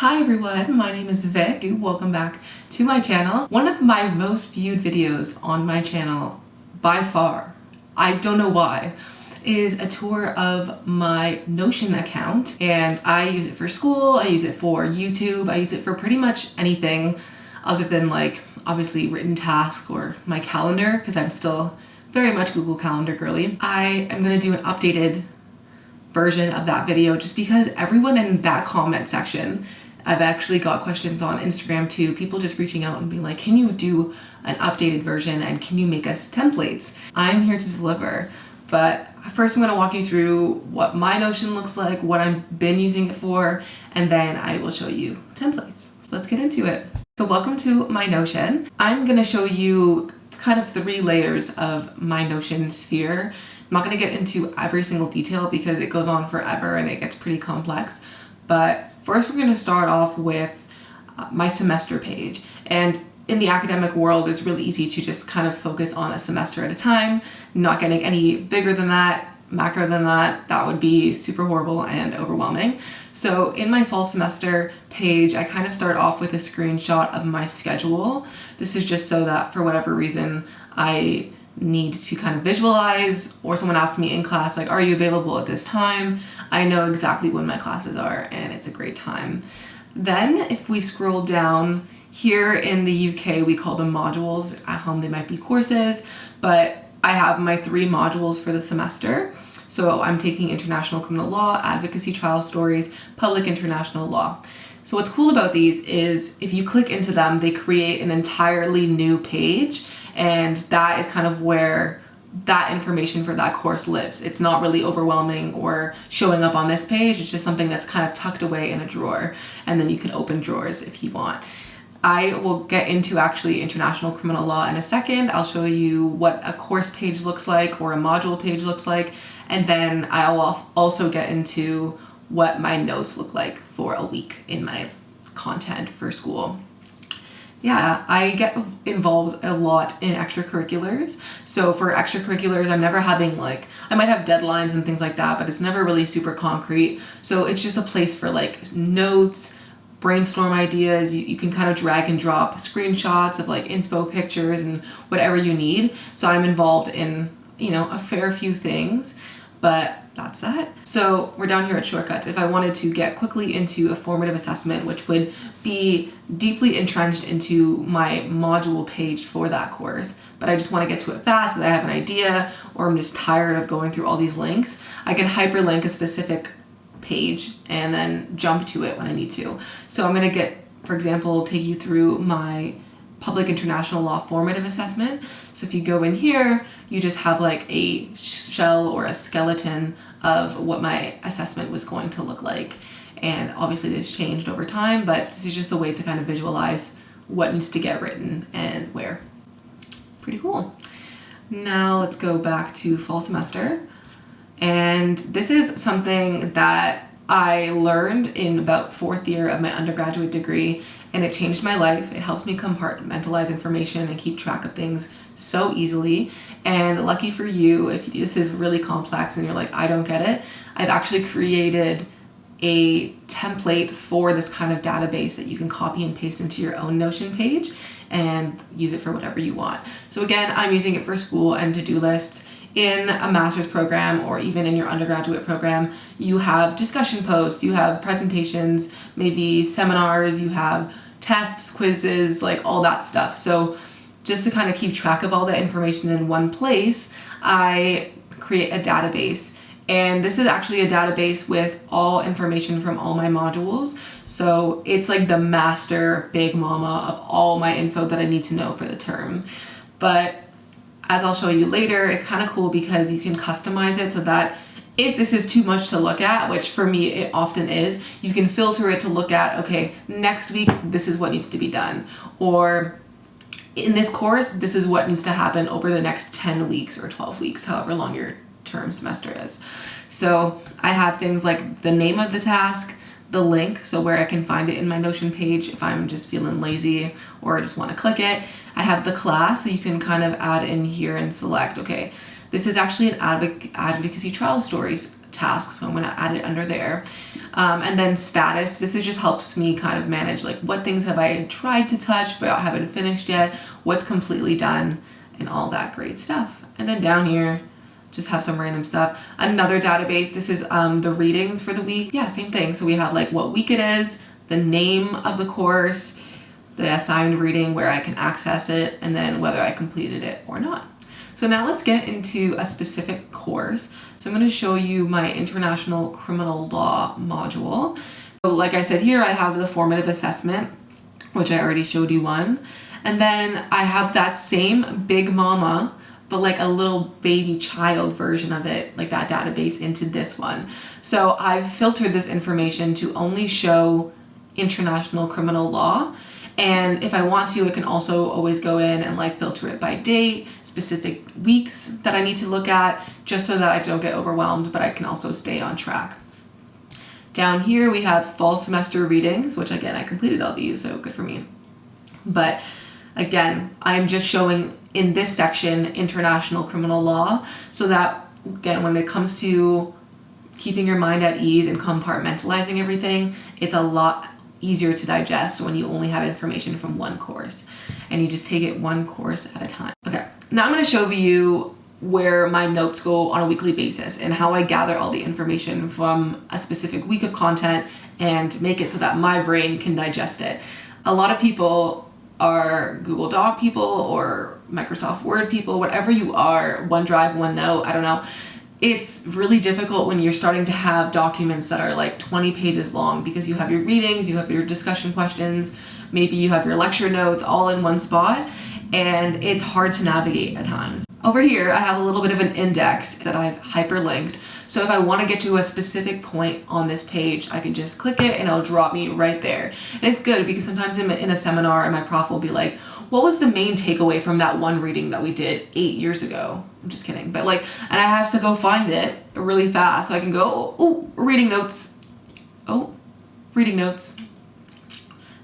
Hi everyone, my name is Vic. Welcome back to my channel. One of my most viewed videos on my channel by far, I don't know why, is a tour of my Notion account. And I use it for school, I use it for YouTube, I use it for pretty much anything other than like obviously written task or my calendar, because I'm still very much Google Calendar girly. I am gonna do an updated version of that video just because everyone in that comment section, I've actually got questions on Instagram too, people just reaching out and being like, can you do an updated version and can you make us templates? I'm here to deliver, but first I'm going to walk you through what my Notion looks like, what I've been using it for, and then I will show you templates. So let's get into it. So welcome to my Notion. I'm going to show you kind of 3 layers of my Notion sphere. I'm not going to get into every single detail because it goes on forever and it gets pretty complex. But first we're going to start off with my semester page. And in the academic world, it's really easy to just kind of focus on a semester at a time, not getting any bigger than that, macro than that. That would be super horrible and overwhelming. So in my fall semester page, I kind of start off with a screenshot of my schedule. This is just so that for whatever reason, I need to kind of visualize, or someone asks me in class, like, are you available at this time? I know exactly when my classes are and it's a great time. Then if we scroll down, here in the UK, we call them modules. At home, they might be courses, but I have my 3 modules for the semester. So I'm taking international criminal law, advocacy trial stories, public international law. So what's cool about these is if you click into them, they create an entirely new page, and that is kind of where that information for that course lives. It's not really overwhelming or showing up on this page. It's just something that's kind of tucked away in a drawer, and then you can open drawers if you want. I will get into actually international criminal law in a second. I'll show you what a course page looks like or a module page looks like, and then I'll also get into what my notes look like for a week in my content for school. Yeah, I get involved a lot in extracurriculars. So for extracurriculars, I'm never having like, I might have deadlines and things like that, but it's never really super concrete. So it's just a place for like notes, brainstorm ideas. You can kind of drag and drop screenshots of like inspo pictures and whatever you need. So I'm involved in, a fair few things, but that's that. So we're down here at shortcuts. If I wanted to get quickly into a formative assessment, which would be deeply entrenched into my module page for that course, but I just want to get to it fast because I have an idea or I'm just tired of going through all these links, I can hyperlink a specific page and then jump to it when I need to. So I'm going to for example, take you through my public international law formative assessment. So if you go in here, you just have like a shell or a skeleton of what my assessment was going to look like. And obviously this changed over time, but this is just a way to kind of visualize what needs to get written and where. Pretty cool. Now let's go back to fall semester. And this is something that I learned in about 4th year of my undergraduate degree, and it changed my life. It helps me compartmentalize information and keep track of things so easily. And lucky for you, if this is really complex and you're like, I don't get it, I've actually created a template for this kind of database that you can copy and paste into your own Notion page and use it for whatever you want. So again, I'm using it for school and to-do lists. In a master's program or even in your undergraduate program, you have discussion posts, you have presentations, maybe seminars, you have tests, quizzes, like all that stuff. So just to kind of keep track of all that information in one place, I create a database. And this is actually a database with all information from all my modules. So it's like the master big mama of all my info that I need to know for the term. But as I'll show you later, it's kind of cool because you can customize it so that if this is too much to look at, which for me it often is, you can filter it to look at, okay, next week, this is what needs to be done. Or in this course, this is what needs to happen over the next 10 weeks or 12 weeks, however long your term semester is. So I have things like the name of the task, the link, so where I can find it in my Notion page if I'm just feeling lazy or I just want to click it. I have the class, so you can kind of add in here and select, okay, this is actually an advocacy trial stories tasks, so I'm going to add it under there. And then status, this just helps me kind of manage like what things have I tried to touch but haven't finished yet, what's completely done, and all that great stuff. And then down here, just have some random stuff. Another database, this is the readings for the week. Yeah, same thing. So we have like what week it is, the name of the course, the assigned reading where I can access it, and then whether I completed it or not. So now let's get into a specific course. So I'm going to show you my International Criminal Law module. So like I said here, I have the formative assessment, which I already showed you one. And then I have that same Big Mama, but like a little baby child version of it, like that database, into this one. So I've filtered this information to only show international criminal law. And if I want to, I can also always go in and like filter it by date, specific weeks that I need to look at, just so that I don't get overwhelmed, but I can also stay on track. Down here we have fall semester readings, which again, I completed all these, so good for me. But again, I'm just showing in this section international criminal law, so that again, when it comes to keeping your mind at ease and compartmentalizing everything, it's a lot easier to digest when you only have information from one course and you just take it one course at a time. Okay, now I'm going to show you where my notes go on a weekly basis and how I gather all the information from a specific week of content and make it so that my brain can digest it. A lot of people are Google Doc people or Microsoft Word people, whatever you are, OneDrive, OneNote, I don't know. It's really difficult when you're starting to have documents that are like 20 pages long because you have your readings, you have your discussion questions, maybe you have your lecture notes all in one spot, and it's hard to navigate at times. Over here, I have a little bit of an index that I've hyperlinked. So if I want to get to a specific point on this page, I can just click it and it'll drop me right there. And it's good because sometimes in a seminar and my prof will be like, what was the main takeaway from that one reading that we did 8 years ago? I'm just kidding. But like, and I have to go find it really fast. So I can go, oh, reading notes. Oh, reading notes.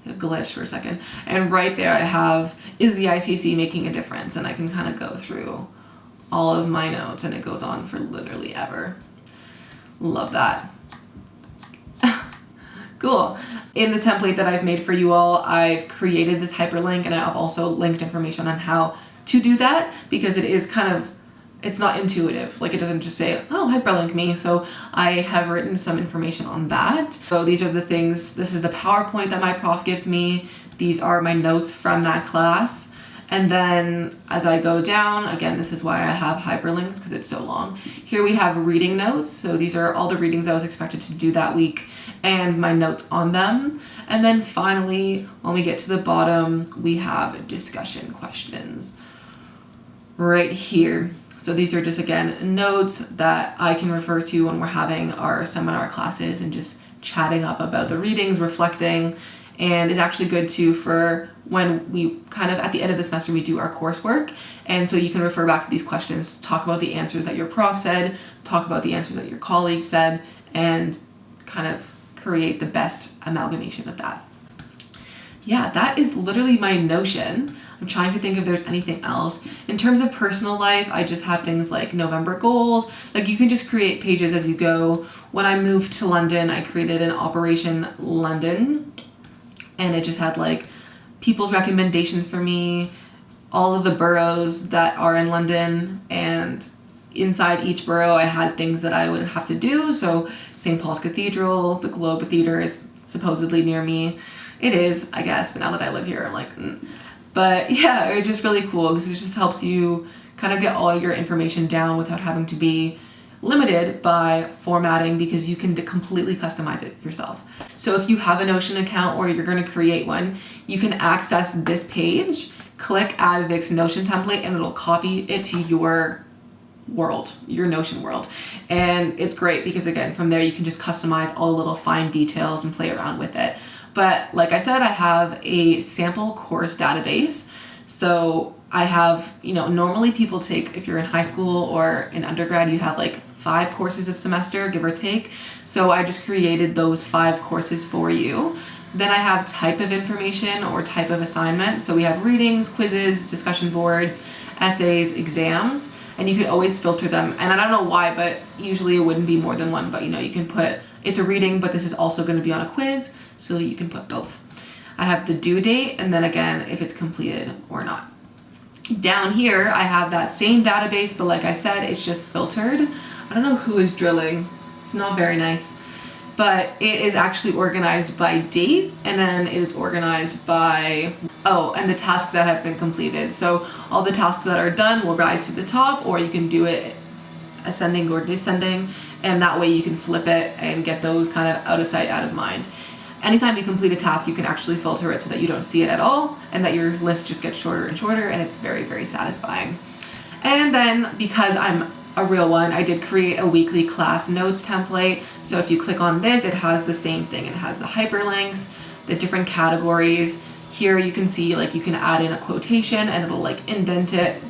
It glitched for a second. And right there I have, is the ICC making a difference? And I can kind of go through all of my notes and it goes on for literally ever. Love that. Cool. In the template that I've made for you all, I've created this hyperlink and I've also linked information on how to do that because it is kind of, it's not intuitive. Like it doesn't just say, oh, hyperlink me. So I have written some information on that. So these are the things, this is the PowerPoint that my prof gives me. These are my notes from that class. And then as I go down, again, this is why I have hyperlinks because it's so long. Here we have reading notes. So these are all the readings I was expected to do that week and my notes on them. And then finally, when we get to the bottom, we have discussion questions right here. So these are just, again, notes that I can refer to when we're having our seminar classes and just chatting up about the readings, reflecting. And it's actually good too for when we kind of at the end of the semester we do our coursework, and so you can refer back to these questions, talk about the answers that your prof said, talk about the answers that your colleagues said, and kind of create the best amalgamation of that. Yeah, that is literally my Notion. I'm trying to think if there's anything else. In terms of personal life, I just have things like November goals. Like you can just create pages as you go. When I moved to London, I created an Operation London, and it just had like people's recommendations for me, all of the boroughs that are in London, and inside each borough I had things that I would have to do. So St. Paul's Cathedral, the Globe Theatre is supposedly near me. It is, I guess, but now that I live here, I'm like, But yeah, it was just really cool because it just helps you kind of get all your information down without having to be limited by formatting because you can completely customize it yourself. So if you have a Notion account or you're going to create one, you can access this page, click Add Vic's Notion template, and it'll copy it to your world, your Notion world. And it's great because again, from there you can just customize all the little fine details and play around with it. But like I said, I have a sample course database. So I have, normally people take, if you're in high school or in undergrad, you have like 5 courses a semester, give or take. So I just created those 5 courses for you. Then I have type of information or type of assignment. So we have readings, quizzes, discussion boards, essays, exams. and you could always filter them. And I don't know why, but usually it wouldn't be more than one, but you know, you can put, it's a reading, but this is also going to be on a quiz, so you can put both. I have the due date, and then again, if it's completed or not. Down here, I have that same database, but like I said, it's just filtered. I don't know who is drilling. It's not very nice, but it is actually organized by date, and then it is organized by, oh, and the tasks that have been completed. So all the tasks that are done will rise to the top, or you can do it ascending or descending, and that way you can flip it and get those kind of out of sight, out of mind. Anytime you complete a task, you can actually filter it so that you don't see it at all, and that your list just gets shorter and shorter, and it's very, very satisfying. And then, because I'm a real one, I did create a weekly class notes template. So if you click on this, it has the same thing. It has the hyperlinks, the different categories. Here you can see, like, you can add in a quotation and it'll like indent it.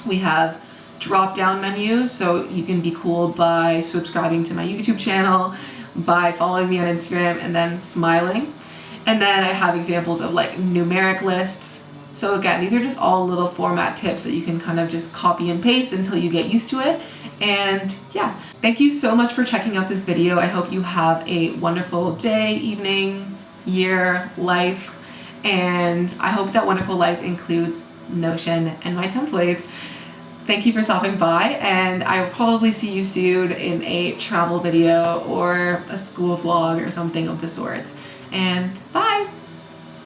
We have drop down menus, so you can be cool by subscribing to my YouTube channel, by following me on Instagram, and then smiling. And then I have examples of like numeric lists. So again, these are just all little format tips that you can kind of just copy and paste until you get used to it. And yeah, thank you so much for checking out this video. I hope you have a wonderful day, evening, year, life, and I hope that wonderful life includes Notion and my templates. Thank you for stopping by, and I will probably see you soon in a travel video or a school vlog or something of the sort. And bye!